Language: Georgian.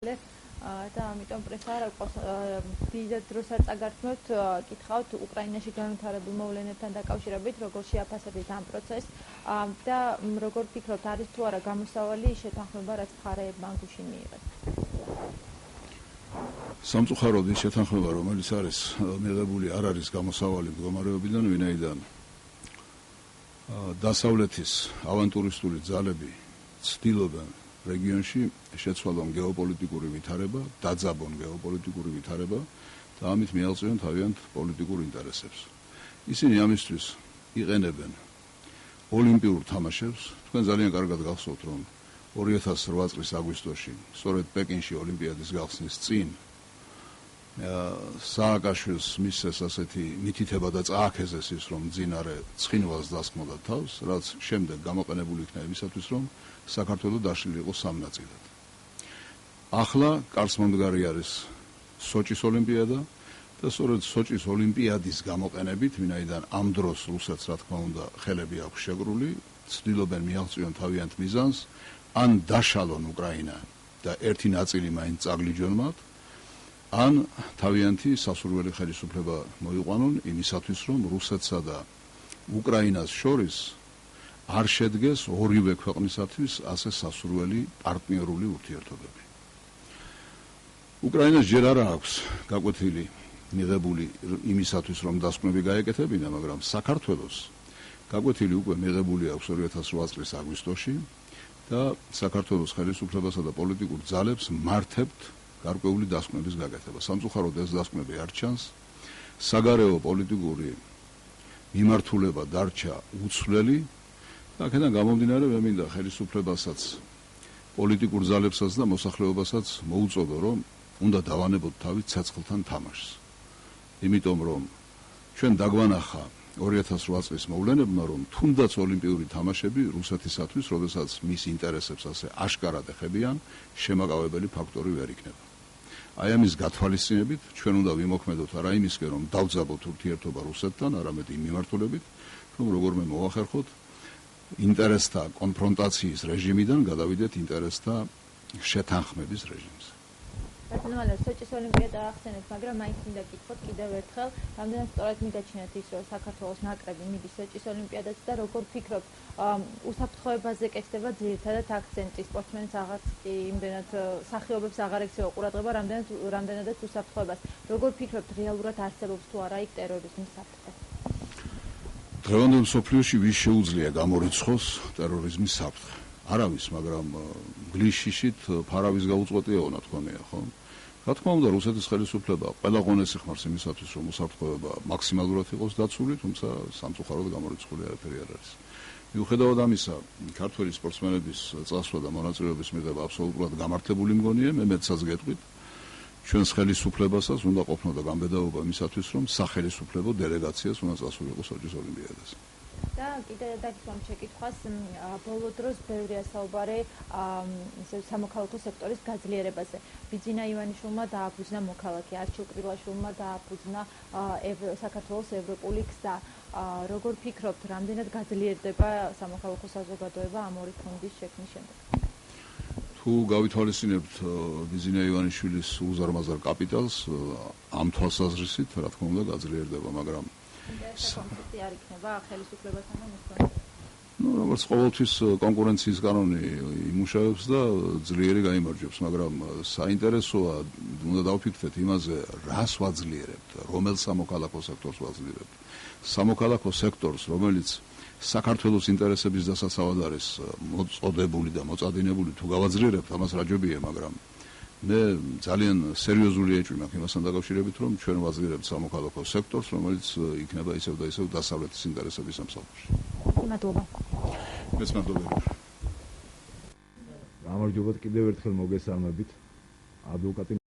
და ამიტომ პრესა არ აქვს დიდ დროს არ წაგართმევთ კითხავთ უკრაინაში განვითარებულ მოვლენებთან დაკავშირებით როგორ შეაფასებით ამ პროცესს და როგორ ფიქრობთ არის თუ არა გამოსავალი შეთანხმება რაც მხარეებმა გუშინ მიიღეს სამწუხაროდ ის შეთანხმება რომელიც არის მიღებული არ არის გამოსავალი მდგომარეობიდან ვინაიდან დასავლეთის ავანტურისტული ძალები ცდილობენ რეგიონში შეცვალონ გეოპოლიტიკური ვითარება, დაძაბონ გეოპოლიტიკური ვითარება და ამით მიაღწიონ თავიანთ პოლიტიკურ ინტერესებს. ისინი ამისთვის იყენებენ ოლიმპიურ თამაშებს. თქვენ ძალიან კარგად გახსოვთ, რომ 2008 წლის აგვისტოში, სწორედ პეკინში ოლიმპიადის გახსნის წინ სააკაშვილს მისცეს ასეთი მითითება და წააქეზეს ის, რომ მძინარე ცხინვალს დასხმოდა თავს, რაც შემდეგ გამოყენებული იქნა იმისათვის, რომ საქართველოს დაშლილი იყო სამ ნაწილად. ახლა კარს მომდგარი არის სოჭის ოლიმპიადა და სწორედ სოჭის ოლიმპიადის გამოყენებით, ვინაიდან ამ დროს რუსეთს რა თქმა უნდა ხელები აქვს შეგრული, ცდილობენ მიაღწიონ თავიანთ მიზანს, ან დაშალონ უკრაინა და ერთი ნაწილი მაინც წაგლიჯონ მათ, ან თავიანთი სასურველი ხელისუფლება მოიყვანონ იმისათვის, რომ რუსეთსა და უკრაინას შორის არ შედგეს ორივე ქვეყნისათვის ასე სასურველი პარტნიორული ურთიერთობები. უკრაინას ჯერ არ აქვს გაკვეთილი მიღებული იმისათვის, რომ დასკვნები გაეკეთებინა, მაგრამ საქართველოს გაკვეთილი უკვე მიღებული აქვს 2008 წლის აგვისტოში და საქართველოს ხელისუფლებასა და პოლიტიკურ ძალებს მართავთ გარკვეული დასკვნების გაკეთება. სამწუხაროდ ეს დასკვნები არ ჩანს. საგარეო პოლიტიკური მიმართულება დარჩა უცვლელი. აქედან გამომდინარე მე მინდა ხელისუფლებასაც პოლიტიკურ ძალებსაც და მოსახლეობასაც მოუწოდო რომ უნდა დავანებოთ თავი ცეცხლთან თამაშს. იმიტომ რომ ჩვენ დაგვანახა 2008 წლის მოვლენებმა რომ თუნდაც ოლიმპიური თამაშები რუსეთისათვის, როდესაც მის ინტერესებს ასე აშკარად ეხებიან, შემაკავებელი ფაქტორი ვერ იქნება. აი ამის გათვალისწინებით ჩვენ უნდა ვიმოქმედოთ არა იმისკენ რომ დავძაბოთ ურთიერთობა რუსეთთან, არამედ იმ მიმართულებით, რომ როგორმე მოახერხოთ ინტერესთა კონფრონტაციის რეჟიმიდან გადავიდეთ ინტერესთა შეთანხმების რეჟიმზე. ბატონო, სოჭის ოლიმპიადა ახსენეთ, მაგრამ მაინც მინდა გითხრათ კიდევ ერთხელ, რამდენად სწორად მიგაჩნიათ ის, რომ საქართველოს ნაკრები მიდის სოჭის ოლიმპიადაზე და როგორ ფიქრობთ, უსაფრთხოებაზე კეთდება ძირითადად აქცენტი, სპორტსმენს აღარც კი იმდენად სახეობებს აღარ ექცევა ყურადღება, რამდენადაც უსაფრთხოებას. როგორ ფიქრობთ, რეალურად არსებობს თუ არა იქ ტერორიზმის საფრთხე? დღევანდელ მსოფლიოში ვის შეუძლია გამორიცხოს ტერორიზმის საფრთხე? არავის, მაგრამ გლიშიშით ფარავის გაუწყვეტია ნათქვამია, ხო? რა თქმა უნდა, რუსეთის ხელისუფლება ყველა ღონეს იხმარს იმისათვის, რომ უსაფრთხოება მაქსიმალურად იყოს დაცული, თუმცა სამწუხაროდ გამორიცხული არაფერი არ არის. მიუხედავად ამისა, ქართველი სპორტსმენების წასვლა და მონაწილეობის მიღება აბსოლუტურად გამართლებული მგონია, მე მეცაც გეტყვით. ჩვენს ხელისუფლებასაც უნდა ყოფნოდა გამბედაობა იმისათვის, რომ სახელისუფლებო დელეგაციას უნდა წასულიყო სოჭის ოლიმპიადაზე. და კიდევ დაგისვამ შეკითხვას, ბოლო დროს ბევრია საუბარი სამოქალაქო სექტორის გაძლიერებაზე. ბიძინა ივანიშვილმა დააფუძნა მოქალაქე, არჩილ კრილაშვილმა დააფუძნა საქართველოს ევროპული გზა. როგორ ფიქრობთ, რამდენად გაძლიერდება სამოქალაქო საზოგადოება ამ ორი ფონდის შექმნის შემდეგ? თუ გავითვალისწინებთ ბიძინა ივანიშვილის უზარმაზარ კაპიტალს, ამ თვალსაზრისით, რა თქმა უნდა, გაძლიერდება, მაგრამ კონფლიქტი არ იქნება ხელისუფლებასთან და მოსახლეობასთან. როგორც ყოველთვის კონკურენციის კანონი იმუშავებს და ძლიერი გაიმარჯვებს, მაგრამ საინტერესოა, უნდა დავფიქრდეთ იმაზე, რას ვაძლიერებთ, რომელ სამოქალაქო სექტორს ვაძლიერებთ. სამოქალაქო სექტორს, რომელიც საქართველოს ინტერესების დასაცავად არის მოწოდებული და მოწადინებული, თუ გავაძლიერებთ, ამას რაჯობია, მაგრამ მე ძალიან სერიოზული ეჭვი მაქვს იმასთან დაკავშირებით, რომ ჩვენ ვაძლიერებთ სამოქალაქო სექტორს, რომელიც იქნება ისევ და ისევ დასავლეთის ინტერესების სამსახურში. მადლობა. მეც მადლობა. გამარჯობათ კიდევ ერთხელ მოგესალმებით. ადვოკატი